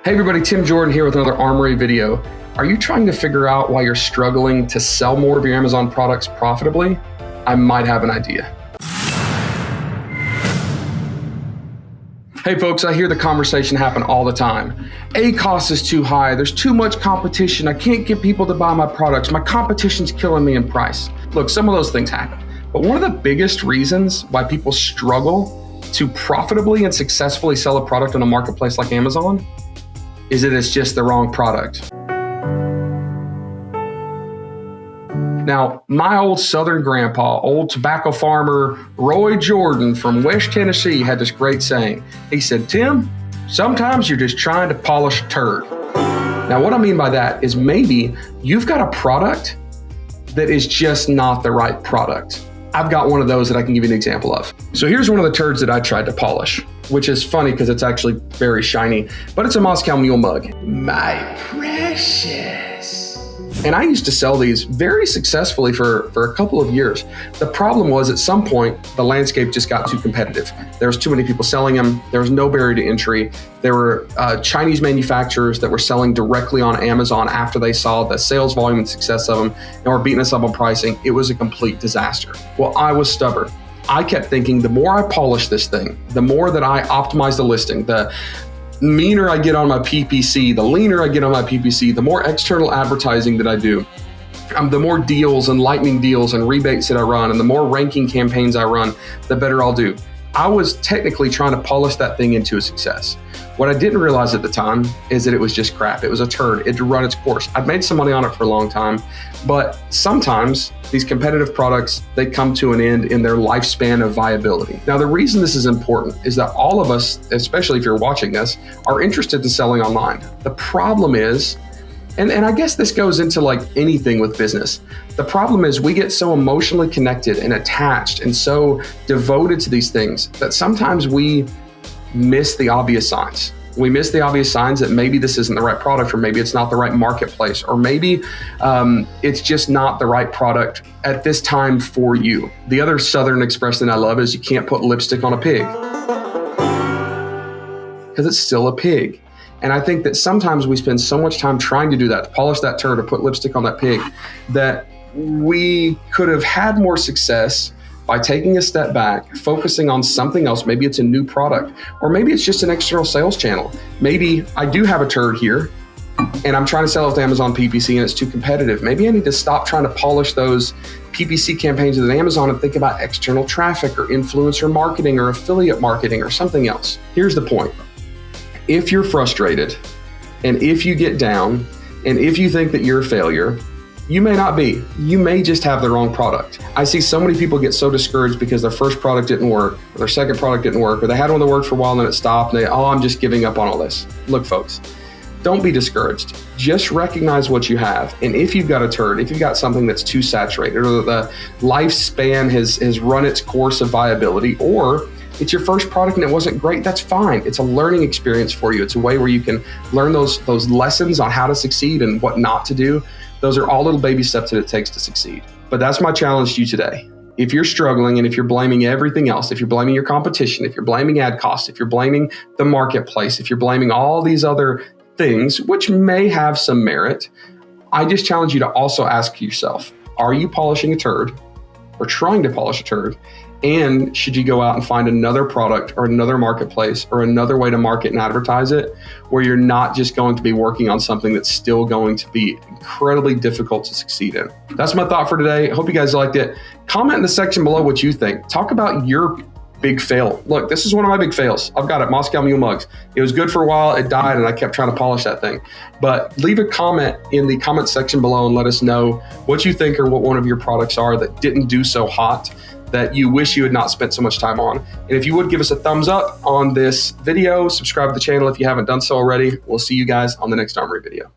Hey everybody, Tim Jordan here with another Armory video. Are you trying to figure out why you're struggling to sell more of your Amazon products profitably? I might have an idea. Hey folks, I hear the conversation happen all the time. cost is too high, there's too much competition, I can't get people to buy my products, my competition's killing me in price. Look, some of those things happen, but one of the biggest reasons why people struggle to profitably and successfully sell a product on a marketplace like Amazon is that it's just the wrong product. Now, my old Southern grandpa, old tobacco farmer Roy Jordan from West Tennessee had this great saying. He said, Tim, sometimes you're just trying to polish a turd. Now, what I mean by that is maybe you've got a product that is just not the right product. I've got one of those that I can give you an example of. So here's one of the turds that I tried to polish, which is funny because it's actually very shiny, but it's a Moscow Mule mug. My precious. And I used to sell these very successfully for a couple of years. The problem was at some point, the landscape just got too competitive. There was too many people selling them. There was no barrier to entry. There were Chinese manufacturers that were selling directly on Amazon after they saw the sales volume and success of them and were beating us up on pricing. It was a complete disaster. Well, I was stubborn. I kept thinking the more I polish this thing, the more that I optimize the listing, the meaner I get on my PPC, the leaner I get on my PPC, the more external advertising that I do, the more deals and lightning deals and rebates that I run, and the more ranking campaigns I run, the better I'll do. I was technically trying to polish that thing into a success. What I didn't realize at the time is that it was just crap. It was a turd. It had run its course. I'd made some money on it for a long time, but sometimes these competitive products, they come to an end in their lifespan of viability. Now, the reason this is important is that all of us, especially if you're watching this, are interested in selling online. The problem is, and I guess this goes into like anything with business. The problem is we get so emotionally connected and attached and so devoted to these things that sometimes we miss the obvious signs. We miss the obvious signs that maybe this isn't the right product, or maybe it's not the right marketplace, or maybe it's just not the right product at this time for you. The other Southern expression I love is you can't put lipstick on a pig, because it's still a pig. And I think that sometimes we spend so much time trying to do that, to polish that turd, or put lipstick on that pig, that we could have had more success by taking a step back, focusing on something else. Maybe it's a new product, or maybe it's just an external sales channel. Maybe I do have a turd here and I'm trying to sell it to Amazon PPC and it's too competitive. Maybe I need to stop trying to polish those PPC campaigns with Amazon and think about external traffic or influencer marketing or affiliate marketing or something else. Here's the point. If you're frustrated, and if you get down, and if you think that you're a failure, you may not be. You may just have the wrong product. I see so many people get so discouraged because their first product didn't work, or their second product didn't work, or they had one that worked for a while and then it stopped, and I'm just giving up on all this. Look, folks, don't be discouraged. Just recognize what you have. And if you've got a turd, if you've got something that's too saturated, or the lifespan has run its course of viability, or it's your first product and it wasn't great, that's fine. It's a learning experience for you. It's a way where you can learn those lessons on how to succeed and what not to do. Those are all little baby steps that it takes to succeed. But that's my challenge to you today. If you're struggling and if you're blaming everything else, if you're blaming your competition, if you're blaming ad costs, if you're blaming the marketplace, if you're blaming all these other things, which may have some merit, I just challenge you to also ask yourself, are you polishing a turd or trying to polish a turd? And should you go out and find another product or another marketplace or another way to market and advertise it, where you're not just going to be working on something that's still going to be incredibly difficult to succeed in? That's my thought for today. I hope you guys liked it. Comment in the section below what you think. Talk about your big fail. Look, this is one of my big fails. I've got it, Moscow Mule mugs. It was good for a while, it died, and I kept trying to polish that thing. But leave a comment in the comment section below and let us know what you think or what one of your products are that didn't do so hot, that you wish you had not spent so much time on. And if you would give us a thumbs up on this video, subscribe to the channel if you haven't done so already. We'll see you guys on the next Armory video.